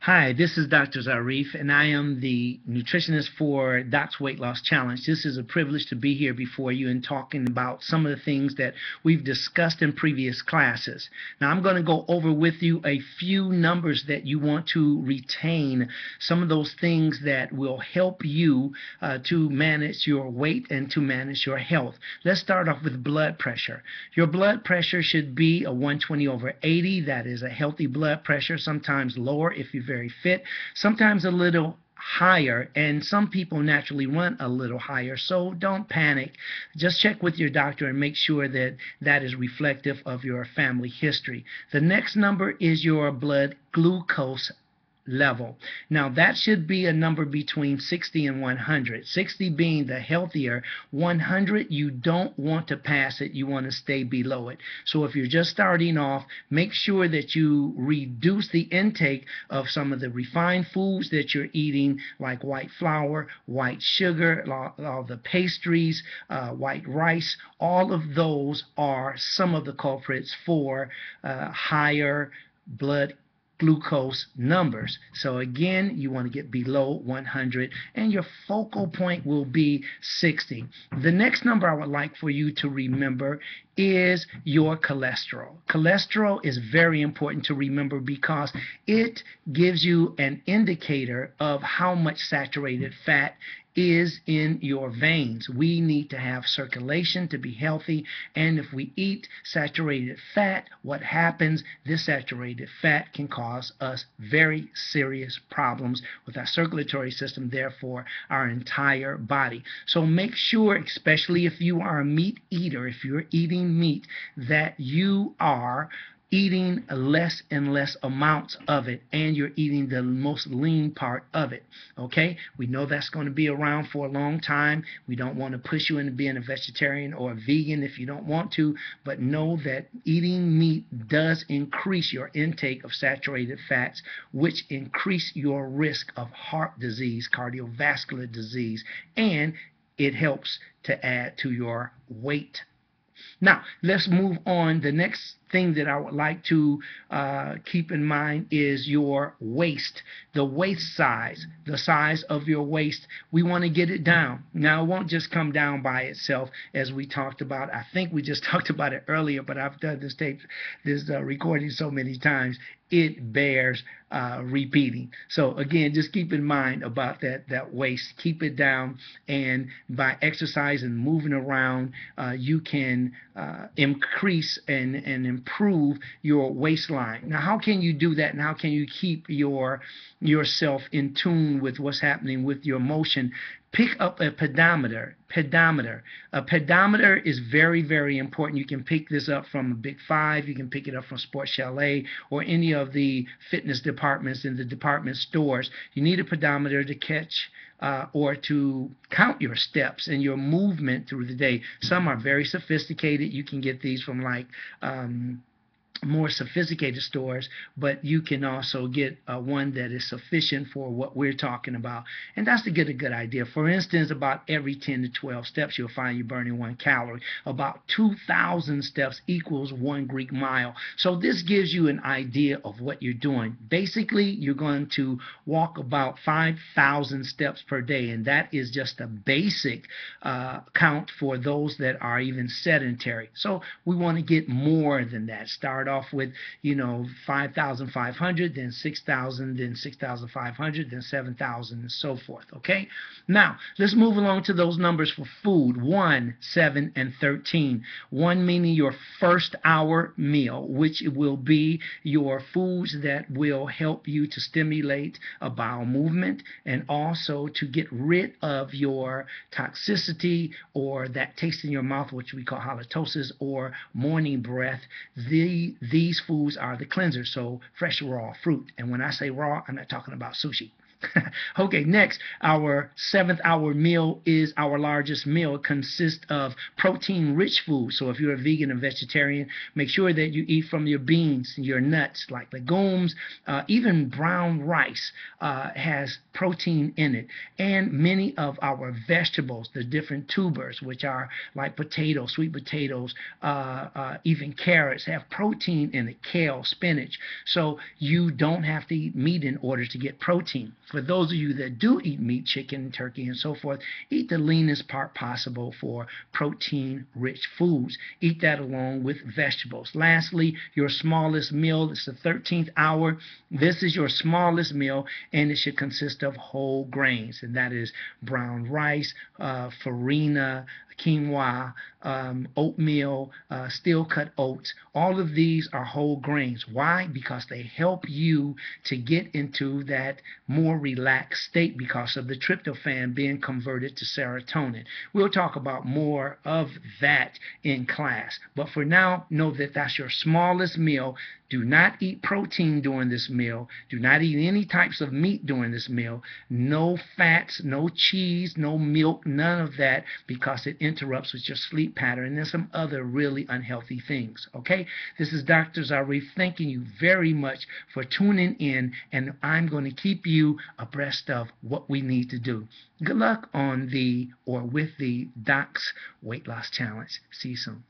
Hi, this is Dr. Zarif, and I am the nutritionist for Doc's Weight Loss Challenge. This is a privilege to be here before you and talking about some of the things that we've discussed in previous classes. Now, I'm going to go over with you a few numbers that you want to retain, some of those things that will help you to manage your weight and to manage your health. Let's start off with blood pressure. Your blood pressure should be a 120/80. That is a healthy blood pressure, sometimes lower if you're very fit, sometimes a little higher, and some people naturally run a little higher, so don't panic. Just check with your doctor and make sure that that is reflective of your family history. The next number is your blood glucose level. Now that should be a number between 60 and 100. 60 being the healthier, 100 you don't want to pass it, you want to stay below it. So if you're just starting off, make sure that you reduce the intake of some of the refined foods that you're eating, like white flour, white sugar, all the pastries, white rice. All of those are some of the culprits for higher blood glucose numbers. So again, you want to get below 100, and your focal point will be 60. The next number I would like for you to remember is your cholesterol. Cholesterol is very important to remember because it gives you an indicator of how much saturated fat is in your veins. We need to have circulation to be healthy, and if we eat saturated fat, what happens? This saturated fat can cause us very serious problems with our circulatory system, therefore our entire body. So make sure, especially if you are a meat eater, if you're eating meat, that you are eating less and less amounts of it, and you're eating the most lean part of it. Okay, we know that's going to be around for a long time. We don't want to push you into being a vegetarian or a vegan if you don't want to, but know that eating meat does increase your intake of saturated fats, which increase your risk of heart disease, cardiovascular disease, and it helps to add to your weight. Now, let's move on. The next thing that I would like to keep in mind is your waist, the waist size, the size of your waist. We want to get it down. Now, it won't just come down by itself, as we talked about. I think we just talked about it earlier, but I've done this recording so many times, it bears repeating. So again, just keep in mind about that waist. Keep it down, and by exercise and moving around, you can increase and improve your waistline. Now, how can you do that, and how can you keep yourself in tune with what's happening with your motion? Pick up a pedometer. A pedometer is very, very important. You can pick this up from a Big Five. You can pick it up from Sports Chalet or any of the fitness departments in the department stores. You need a pedometer to catch or to count your steps and your movement through the day. Some are very sophisticated. You can get these from like more sophisticated stores, but you can also get one that is sufficient for what we're talking about, and that's to get a good idea. For instance, about every 10 to 12 steps you'll find you're burning 1 calorie. About 2,000 steps equals 1 Greek mile. So this gives you an idea of what you're doing. Basically, you're going to walk about 5,000 steps per day, and that is just a basic count for those that are even sedentary. So we want to get more than that. Start off with 5,500, then 6,000, then 6,500, then 7,000, and so forth. Okay, now let's move along to those numbers for food: 1, 7, and 13. 1 meaning your first hour meal, which will be your foods that will help you to stimulate a bowel movement and also to get rid of your toxicity or that taste in your mouth, which we call halitosis or morning breath. These foods are the cleansers, so fresh raw fruit. And when I say raw, I'm not talking about sushi. Okay, next, our 7th-hour meal is our largest meal. It consists of protein-rich food. So if you're a vegan or vegetarian, make sure that you eat from your beans, your nuts, like legumes, even brown rice has protein in it. And many of our vegetables, the different tubers, which are like potatoes, sweet potatoes, even carrots, have protein in it, kale, spinach. So you don't have to eat meat in order to get protein. For those of you that do eat meat, chicken, turkey, and so forth, eat the leanest part possible for protein-rich foods. Eat that along with vegetables. Lastly, your smallest meal is the 13th hour. This is your smallest meal, and it should consist of whole grains, and that is brown rice, farina, quinoa, oatmeal, steel-cut oats. All of these are whole grains. Why? Because they help you to get into that more relaxed state because of the tryptophan being converted to serotonin. We'll talk about more of that in class. But for now, know that that's your smallest meal. Do not eat protein during this meal. Do not eat any types of meat during this meal. No fats, no cheese, no milk, none of that, because it interrupts with your sleep pattern and some other really unhealthy things. Okay? This is Dr. Zarif thanking you very much for tuning in, and I'm going to keep you abreast of what we need to do. Good luck on the or with the Doc's Weight Loss Challenge. See you soon.